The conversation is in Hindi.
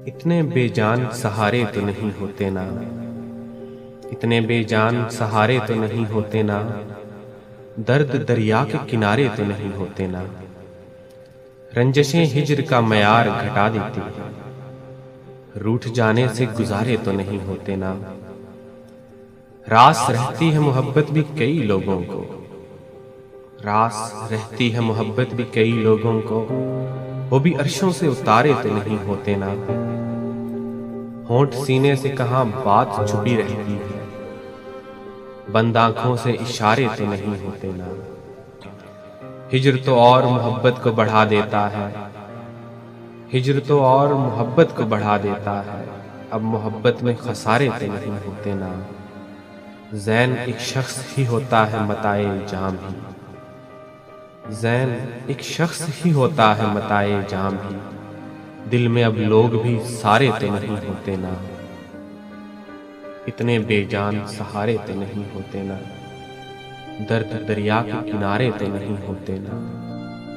इतने बेजान सहारे तो नहीं होते ना, इतने बेजान सहारे तो नहीं होते ना, दर्द दरिया के किनारे तो नहीं होते ना। रंजशें हिज्र का मयार घटा देती है, रूठ जाने से गुजारे तो नहीं होते ना। रास रहती है मोहब्बत भी कई लोगों को, रास रहती है मोहब्बत भी कई लोगों को, वो भी अर्शों से उतारे तो नहीं होते ना। होंठ सीने से कहां बात छुपी रहती है, बंद आंखों से इशारे तो नहीं होते ना। हिज्र तो और मोहब्बत को बढ़ा देता है, हिज्र तो और मोहब्बत को बढ़ा देता है, अब मोहब्बत में खसारे तो नहीं होते ना। ज़ैन एक शख्स ही होता है मताए जाम ही, ज़ैन एक शख्स ही होता है मताए जाम ही, दिल में अब लोग भी सारे तो नहीं होते ना। इतने बेजान सहारे तो नहीं होते ना, दर्द दरिया के किनारे तो नहीं होते ना।